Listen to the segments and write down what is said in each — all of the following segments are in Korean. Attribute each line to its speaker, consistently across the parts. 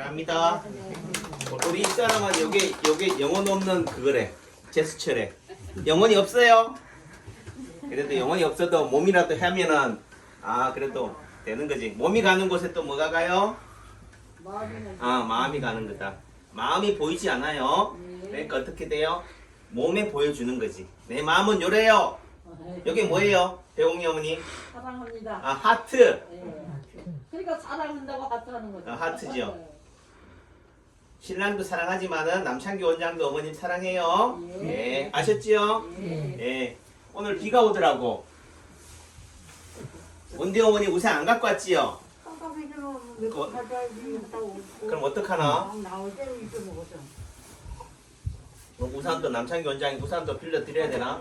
Speaker 1: 갑니다. 우리 이 사람은 요게 영혼 없는 그거래. 제스처래. 영혼이 없어요. 그래도 영혼이 없어도 몸이라도 하면은 그래도 되는 거지. 몸이 가는 곳에 또 뭐가 가요? 마음이 가는 거다. 마음이 보이지 않아요. 그러니까 어떻게 돼요? 몸에 보여주는 거지. 내 마음은 요래요. 여기 뭐예요? 배웅이 어머니?
Speaker 2: 사랑합니다.
Speaker 1: 하트.
Speaker 2: 네. 그러니까 사랑한다고 하트하는 거죠.
Speaker 1: 하트죠. 신랑도 사랑하지만은 남창기 원장도 어머님 사랑해요. 예. 아셨지요? 예. 오늘 비가 오더라고. 원대 어머니 우산 안 갖고 왔지요? 그럼 어떡하나? 우산도 남창기 원장이 우산도 빌려 드려야 되나?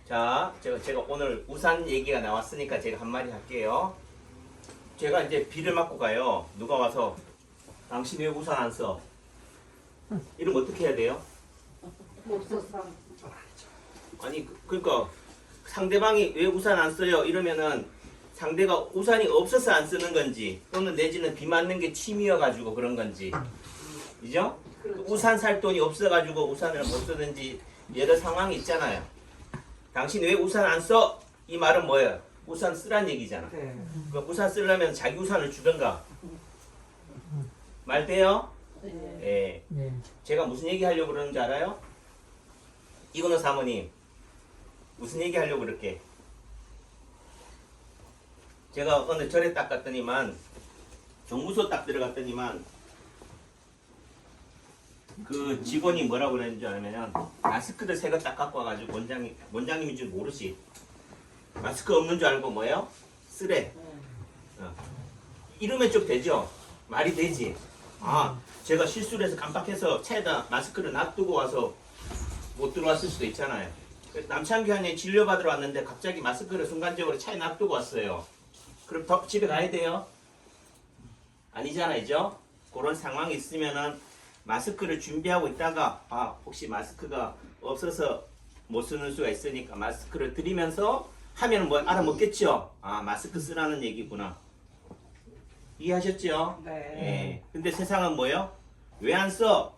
Speaker 1: 자, 제가 오늘 우산 얘기가 나왔으니까 제가 한마디 할게요. 제가 이제 비를 맞고 가요. 누가 와서 당신 왜 우산 안 써? 이러면 어떻게 해야 돼요? 아니 그러니까 상대방이 왜 우산 안 써요? 이러면은 상대가 우산이 없어서 안 쓰는 건지 또는 내지는 비 맞는 게 취미여가지고 그런 건지 그죠? 우산 살 돈이 없어가지고 우산을 못 쓰는지 여러 상황이 있잖아요. 당신 왜 우산 안 써? 이 말은 뭐예요? 우산 쓰란 얘기잖아. 그러니까 우산 쓰려면 자기 우산을 주던가. 말 돼요? 예. 제가 무슨 얘기 하려고 그러는지 알아요? 이건호 사모님 무슨 얘기 하려고 그럴게? 제가 어느 절에 딱 갔더니만 정무소 딱 들어갔더니만 그 직원이 뭐라고 그랬는지 알면은 마스크를 새 거 딱 갖고 와가지고 원장님인 줄 모르지. 마스크 없는 줄 알고 뭐예요? 쓰래. 이러면 좀 되죠? 말이 되지? 제가 실수를 해서 깜빡해서 차에다 마스크를 놔두고 와서 못 들어왔을 수도 있잖아요. 남창기 한에 진료받으러 왔는데 갑자기 마스크를 순간적으로 차에 놔두고 왔어요. 그럼 집에 가야 돼요? 아니잖아요. 그런 상황이 있으면은 마스크를 준비하고 있다가 혹시 마스크가 없어서 못 쓰는 수가 있으니까 마스크를 드리면서 하면 뭐 알아먹겠죠? 마스크 쓰라는 얘기구나. 이해하셨죠?
Speaker 2: 네.
Speaker 1: 예. 근데 세상은 뭐예요? 왜 안 써?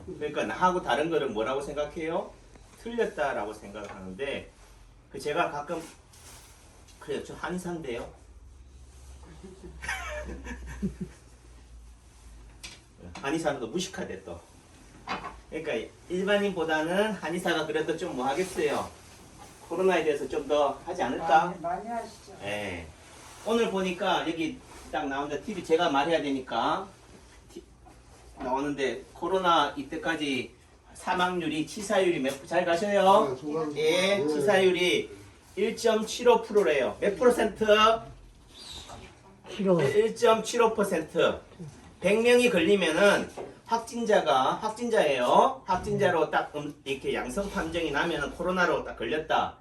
Speaker 1: 그러니까 나하고 다른 거를 뭐라고 생각해요? 틀렸다라고 생각하는데 제가 가끔 그래요. 저 한의사인데요. 한의사는 또 무식하대 또. 그러니까 일반인보다는 한의사가 그래도 좀 뭐 하겠어요. 코로나에 대해서 좀 더 하지 않을까?
Speaker 2: 많이 하시죠.
Speaker 1: 예. 오늘 보니까 여기 딱 나온다. TV 제가 말해야 되니까 나오는데 코로나 이때까지 사망률이 치사율이 잘 가셔요? 예, 치사율이 1.75%래요. 몇 퍼센트? 1.75%. 100명이 걸리면은 확진자예요. 확진자로 딱 이렇게 양성 판정이 나면은 코로나로 딱 걸렸다.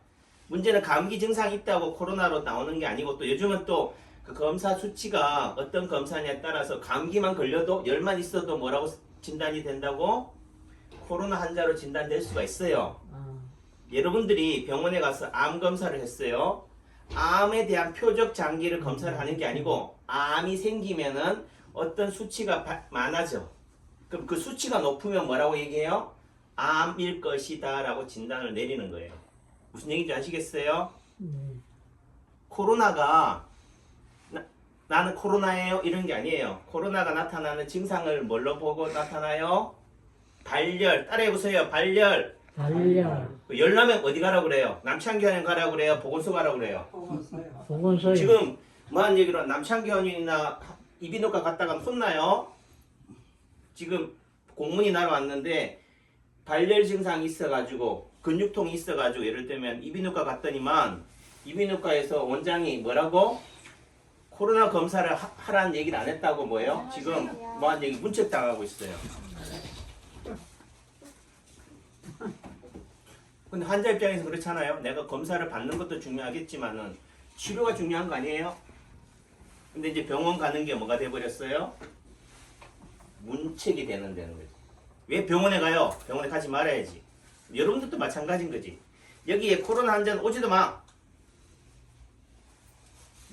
Speaker 1: 문제는 감기 증상이 있다고 코로나로 나오는 게 아니고 또 요즘은 또 그 검사 수치가 어떤 검사냐에 따라서 감기만 걸려도 열만 있어도 뭐라고 진단이 된다고? 코로나 환자로 진단될 수가 있어요. 여러분들이 병원에 가서 암 검사를 했어요. 암에 대한 표적 장기를 검사를 하는 게 아니고 암이 생기면은 어떤 수치가 많아져. 그럼 그 수치가 높으면 뭐라고 얘기해요? 암일 것이다 라고 진단을 내리는 거예요. 무슨 얘기인지 아시겠어요? 코로나가 나는 코로나예요 이런 게 아니에요. 코로나가 나타나는 증상을 뭘로 보고 나타나요? 발열. 따라해보세요. 발열. 열 나면 어디 가라고 그래요? 남창기현에 가라고 그래요? 보건소 가라고 그래요?
Speaker 2: 보건소요.
Speaker 1: 지금 뭐한 얘기로 남창기현이나 이비인후과 갔다가 혼나요? 지금 공문이 날아왔는데 발열 증상이 있어가지고 근육통이 있어가지고 예를 들면 이비인후과 갔더니만 이비인후과에서 원장이 뭐라고? 코로나 검사를 하라는 얘기를 안 했다고 뭐예요? 지금 뭐한 얘기 문책당하고 있어요. 근데 환자 입장에서 그렇잖아요. 내가 검사를 받는 것도 중요하겠지만은 치료가 중요한 거 아니에요? 근데 이제 병원 가는 게 뭐가 돼버렸어요? 문책이 되는 거지. 왜 병원에 가요? 병원에 가지 말아야지. 여러분들도 마찬가지인 거지. 여기에 코로나 환자는 오지도 마.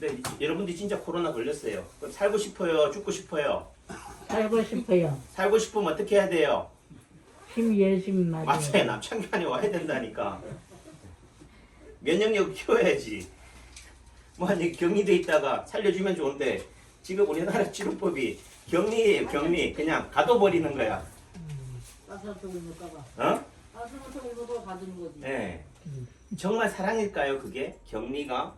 Speaker 1: 근데 여러분들이 진짜 코로나 걸렸어요. 그럼 살고 싶어요? 죽고 싶어요?
Speaker 3: 살고 싶어요.
Speaker 1: 살고 싶으면 어떻게 해야 돼요?
Speaker 3: 힘 열심히
Speaker 1: 맞아요.
Speaker 3: 맞아요.
Speaker 1: 남창관이 와야 된다니까. 면역력 키워야지. 뭐 아니 격리돼 있다가 살려주면 좋은데 지금 우리나라 치료법이 격리예요. 격리. 그냥 가둬버리는 거야.
Speaker 2: 가슴통 입을까봐.
Speaker 1: 어?
Speaker 2: 가슴통 입어서 가두는 거지.
Speaker 1: 네. 정말 사랑일까요? 그게 격리가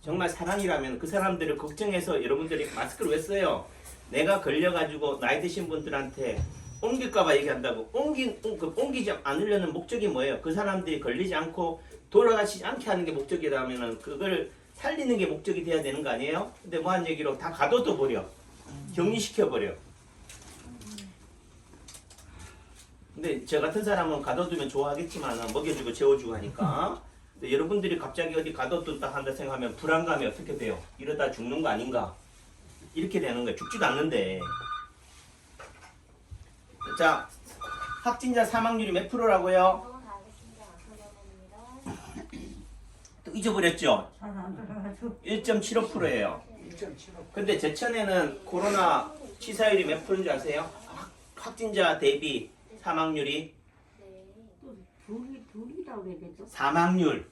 Speaker 1: 정말 사랑이라면 그 사람들을 걱정해서 여러분들이 마스크를 왜 써요? 내가 걸려가지고 나이 드신 분들한테 옮길까봐 얘기한다고 옮기지 않으려는 목적이 뭐예요? 그 사람들이 걸리지 않고 돌아가시지 않게 하는 게 목적이라면은 그걸 살리는 게 목적이 돼야 되는 거 아니에요? 근데 뭐한 얘기로 다 가둬둬 버려. 격리시켜 버려. 근데 저 같은 사람은 가둬두면 좋아하겠지만 먹여주고 재워주고 하니까. 근데 여러분들이 갑자기 어디 가둬둔다 한다 생각하면 불안감이 어떻게 돼요? 이러다 죽는 거 아닌가? 이렇게 되는 거예요. 죽지도 않는데. 자, 확진자 사망률이 몇 프로라고요? 또 잊어버렸죠? 1.75%예요. 근데 제천에는 코로나 치사율이 몇 프로인 줄 아세요? 확진자 대비 사망률이
Speaker 2: 둘이라고 얘기했죠?
Speaker 1: 사망률.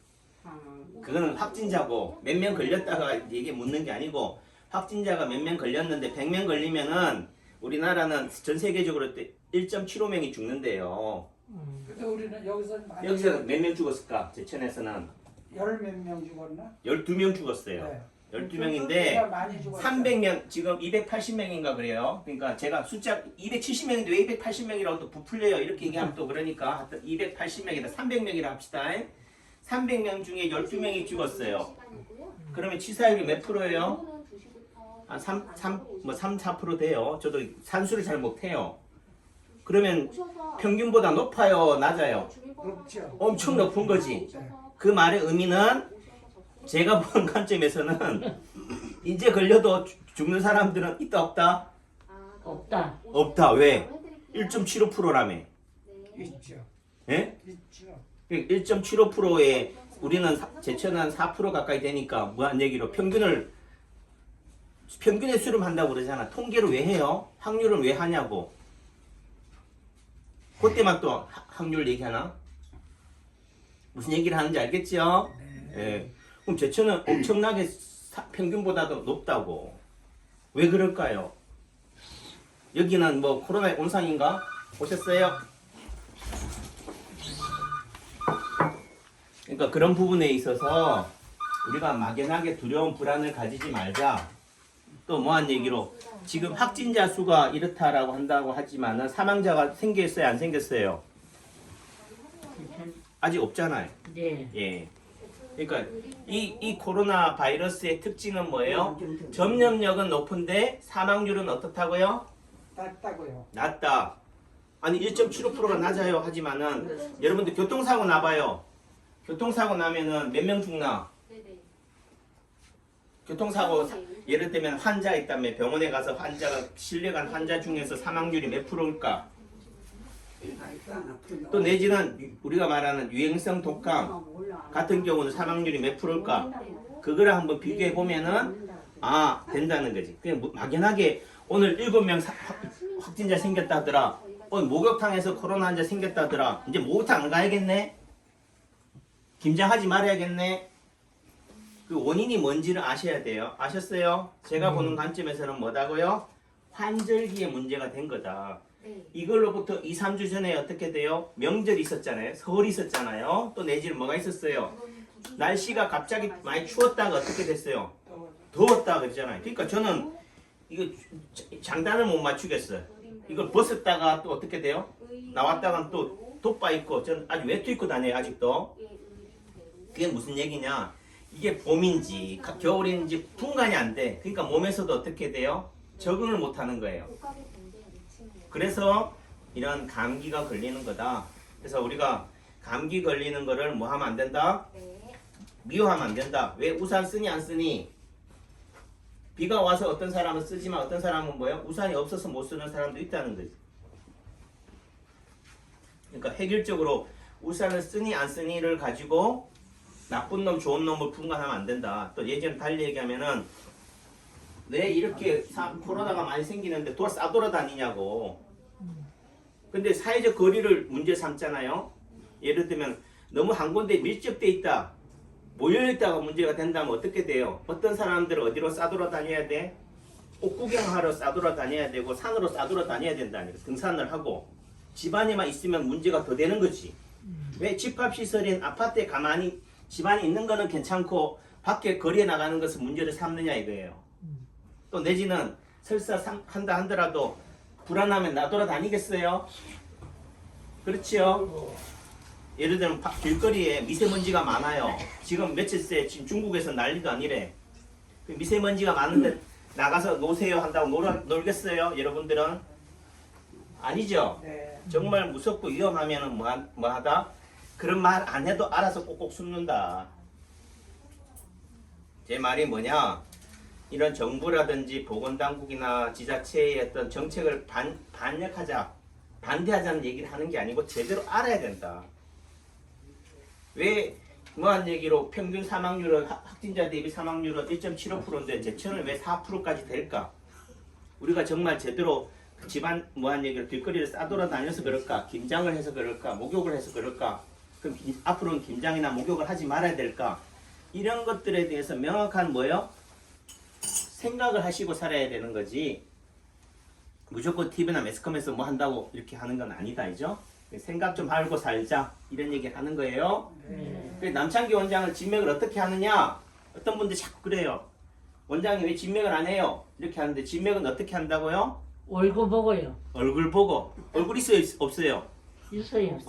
Speaker 1: 그거는 확진자고 몇 명 걸렸다가 이게 묻는 게 아니고 확진자가 몇 명 걸렸는데 100명 걸리면은 우리나라는 전 세계적으로 1.75명이 죽는데요.
Speaker 4: 근데 우리는 여기서 많이
Speaker 1: 여기서 몇 명 죽었을까? 제천에서는
Speaker 4: 열몇 명 죽었나?
Speaker 1: 12명 죽었어요.
Speaker 4: 네.
Speaker 1: 12명인데
Speaker 4: 많이 죽었어요.
Speaker 1: 300명 지금 280명인가 그래요. 그러니까 제가 숫자 270명인데 왜 280명이라고 또 부풀려요. 이렇게 얘기하면 또 그러니까 280명이다. 300명이라 합시다. 300명 중에 12명이 죽었어요. 그러면 치사율이 몇 프로예요? 한 3, 4% 돼요. 저도 산수를 잘 못해요. 그러면 평균보다 높아요? 낮아요?
Speaker 4: 높죠.
Speaker 1: 엄청 높은 거지.
Speaker 4: 네.
Speaker 1: 그 말의 의미는 제가 본 관점에서는 이제 걸려도 죽는 사람들은 있다 없다?
Speaker 3: 없다.
Speaker 1: 없다. 왜? 1.75%라며.
Speaker 4: 있죠.
Speaker 1: 예?
Speaker 4: 있죠.
Speaker 1: 1.75%에 우리는 제천은 4% 가까이 되니까 무한 얘기로 평균의 수렴 한다고 그러잖아. 통계를 왜 해요? 확률은 왜 하냐고. 그때만 또 확률 얘기하나? 무슨 얘기를 하는지 알겠죠? 예. 그럼 제천은 엄청나게 평균보다도 높다고. 왜 그럴까요? 여기는 뭐 코로나의 온상인가? 오셨어요? 그러니까 그런 부분에 있어서 우리가 막연하게 두려움, 불안을 가지지 말자. 또 뭐한 얘기로 지금 확진자 수가 이렇다라고 한다고 하지만은 사망자가 생겼어요, 안 생겼어요? 아직 없잖아요.
Speaker 3: 네.
Speaker 1: 예. 그러니까 이 코로나 바이러스의 특징은 뭐예요? 전염력은 높은데 사망률은 어떻다고요?
Speaker 4: 낮다고요.
Speaker 1: 낮다. 아니 1.75%가 낮아요 하지만은 여러분들 교통사고 나봐요. 교통사고 나면은 몇 명 죽나? 교통사고 예를 들면 환자 있다면 병원에 가서 환자가 실려간 환자 중에서 사망률이 몇 프로일까? 또 내지는 우리가 말하는 유행성 독감 같은 경우는 사망률이 몇 프로일까? 그거를 한번 비교해 보면은 아 된다는 거지. 그냥 막연하게 오늘 7명 확진자 생겼다 하더라. 오늘 목욕탕에서 코로나 환자 생겼다 하더라. 이제 목욕탕 안 가야겠네? 김장하지 말아야겠네? 그 원인이 뭔지를 아셔야 돼요. 아셨어요? 제가 보는 관점에서는 뭐다고요? 환절기에 문제가 된 거다. 이걸로부터 2, 3주 전에 어떻게 돼요? 명절이 있었잖아요. 설이 있었잖아요. 또 내지는 뭐가 있었어요? 날씨가 갑자기 많이 추웠다가 어떻게 됐어요? 더웠다 그랬잖아요. 그러니까 저는 이거 장단을 못 맞추겠어요. 이걸 벗었다가 또 어떻게 돼요? 나왔다가 또 돋바 입고 저는 아주 외투 입고 다녀요. 아직도. 그게 무슨 얘기냐? 이게 봄인지 겨울인지 분간이 안 돼. 그러니까 몸에서도 어떻게 돼요? 적응을 못 하는 거예요. 그래서 이런 감기가 걸리는 거다. 그래서 우리가 감기 걸리는 거를 뭐 하면 안 된다? 미워하면 안 된다. 왜 우산 쓰니 안 쓰니? 비가 와서 어떤 사람은 쓰지만 어떤 사람은 뭐예요? 우산이 없어서 못 쓰는 사람도 있다는 거지. 그러니까 획일적으로 우산을 쓰니 안 쓰니를 가지고 나쁜 놈, 좋은 놈을 분간하면 안 된다. 또 예전에 달리 얘기하면은 왜 이렇게 코로나가 많이 생기는데 싸돌아다니냐고. 근데 사회적 거리를 문제 삼잖아요. 예를 들면 너무 한 군데 밀집돼 있다, 모여있다가 문제가 된다면 어떻게 돼요? 어떤 사람들은 어디로 싸돌아다녀야 돼? 옷 구경하러 싸돌아다녀야 되고 산으로 싸돌아다녀야 된다니까. 등산을 하고 집안에만 있으면 문제가 더 되는 거지. 왜 집합시설인 아파트에 가만히 집안에 있는 거는 괜찮고 밖에 거리에 나가는 것은 문제를 삼느냐 이거예요. 또 내지는 설사 한다 하더라도 불안하면 나돌아다니겠어요? 그렇지요? 예를 들면 길거리에 미세먼지가 많아요. 지금 며칠 새 지금 중국에서 난리도 아니래. 그 미세먼지가 많은데 나가서 노세요 한다고 놀겠어요? 여러분들은? 아니죠?
Speaker 4: 네.
Speaker 1: 정말 무섭고 위험하면 뭐하다? 그런 말 안 해도 알아서 꼭꼭 숨는다. 제 말이 뭐냐? 이런 정부라든지 보건당국이나 지자체의 어떤 정책을 반대하자는 얘기를 하는 게 아니고 제대로 알아야 된다. 왜 뭐한 얘기로 평균 사망률은 확진자 대비 사망률은 1.75%인데 제천은 왜 4%까지 될까? 우리가 정말 제대로 집안 뭐한 얘기로 길거리를 싸돌아다녀서 그럴까? 김장을 해서 그럴까? 목욕을 해서 그럴까? 그럼 앞으로는 김장이나 목욕을 하지 말아야 될까? 이런 것들에 대해서 명확한 뭐요? 생각을 하시고 살아야 되는 거지. 무조건 TV나 매스컴에서 뭐 한다고 이렇게 하는 건 아니다, 이죠? 생각 좀 하고 살자 이런 얘기를 하는 거예요. 그래서 남창기 원장을 진맥을 어떻게 하느냐? 어떤 분들 자꾸 그래요. 원장이 왜 진맥을 안 해요? 이렇게 하는데 진맥은 어떻게 한다고요?
Speaker 3: 얼굴 보고요.
Speaker 1: 얼굴 보고. 얼굴 있어요? 없어요?
Speaker 3: 있어요.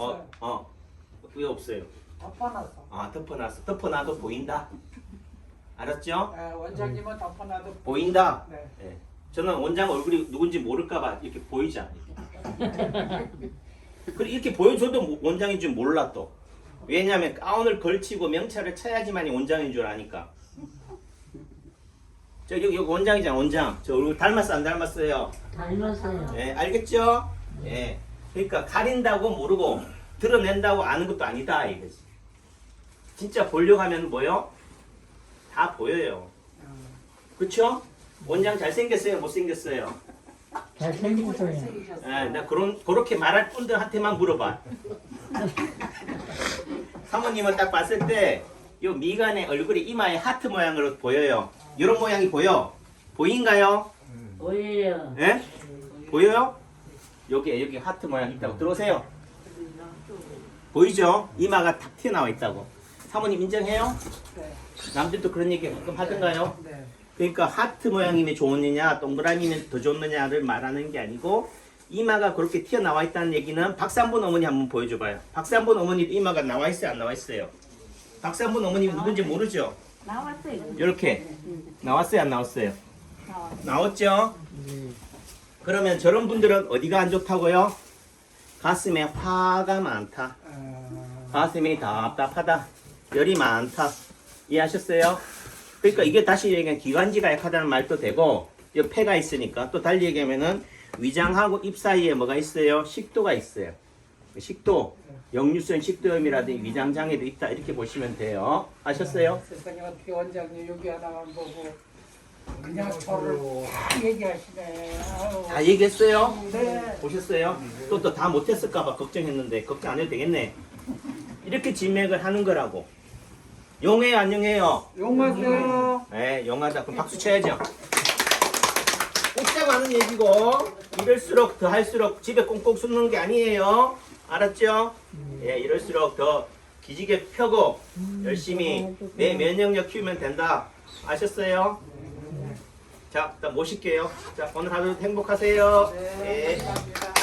Speaker 1: 왜 없어요?
Speaker 4: 덮어놨어.
Speaker 1: 아, 덮어놨어. 덮어놔도 보인다. 알았죠?
Speaker 4: 원장님은 덮어놔도
Speaker 1: 보인다.
Speaker 4: 네.
Speaker 1: 예. 저는 원장 얼굴이 누군지 모를까봐 이렇게 보이자. 그리고 이렇게 보여줘도 원장인 줄 몰라 또. 왜냐하면 가운을 걸치고 명찰을 쳐야지만이 원장인 줄 아니까. 여기 원장이잖아, 원장. 저 얼굴 닮았어, 안 닮았어요?
Speaker 3: 닮았어요.
Speaker 1: 예, 알겠죠? 예. 그러니까 가린다고 모르고 드러낸다고 아는 것도 아니다 이거지. 진짜 보려고 하면 뭐요? 다 보여요. 그쵸? 원장 잘생겼어요? 못생겼어요?
Speaker 3: 잘생겼어요.
Speaker 1: 예, 나 그렇게 말할 분들한테만 물어봐. 사모님은 딱 봤을 때 요 미간의 얼굴이 이마에 하트 모양으로 보여요. 이런 모양이 보여. 보인가요?
Speaker 3: 보여요.
Speaker 1: 예? 보여요? 여기 하트 모양 있다고. 들어오세요. 보이죠? 이마가 탁 튀어나와 있다고. 사모님 인정해요?
Speaker 4: 네.
Speaker 1: 남들도 그런 얘기 가끔 하던가요?
Speaker 4: 네.
Speaker 1: 그러니까 하트 모양이면 좋느냐 동그라미면 더 좋느냐를 말하는 게 아니고 이마가 그렇게 튀어나와 있다는 얘기는 박산본 어머니 한번 보여줘봐요. 박산본 어머니 이마가 나와 있어요? 안 나와 있어요? 박산본 어머님이 누군지 모르죠?
Speaker 2: 나왔어요.
Speaker 1: 이렇게 나왔어요? 안 나왔어요? 나왔죠? 그러면 저런 분들은 어디가 안 좋다고요? 가슴에 화가 많다. 가슴이 답답하다. 열이 많다. 이해하셨어요? 그러니까 이게 다시 얘기하면 기관지가 약하다는 말도 되고 이 폐가 있으니까 또 달리 얘기하면은 위장하고 입 사이에 뭐가 있어요? 식도가 있어요. 식도, 역류성 식도염이라든지 위장장애도 있다 이렇게 보시면 돼요. 아셨어요?
Speaker 4: 세상에 어떻게 원장님 여기 하나만 보고 그냥 저를 다 얘기하시네. 아유.
Speaker 1: 다 얘기했어요?
Speaker 4: 네.
Speaker 1: 보셨어요? 또 다 못했을까봐 걱정했는데 걱정 안 해도 되겠네. 이렇게 진맥을 하는 거라고. 용해요, 안 용해요?
Speaker 4: 용하세요.
Speaker 1: 네, 용하다. 그럼 박수 쳐야죠. 웃자고 하는 얘기고 이럴수록 더 할수록 집에 꽁꽁 숨는 게 아니에요. 알았죠? 예, 이럴수록 더 기지개 펴고 열심히 내 면역력 키우면 된다. 아셨어요? 자, 일단 모실게요. 자, 오늘 하루 행복하세요.
Speaker 4: 네.
Speaker 1: 예.
Speaker 4: 감사합니다.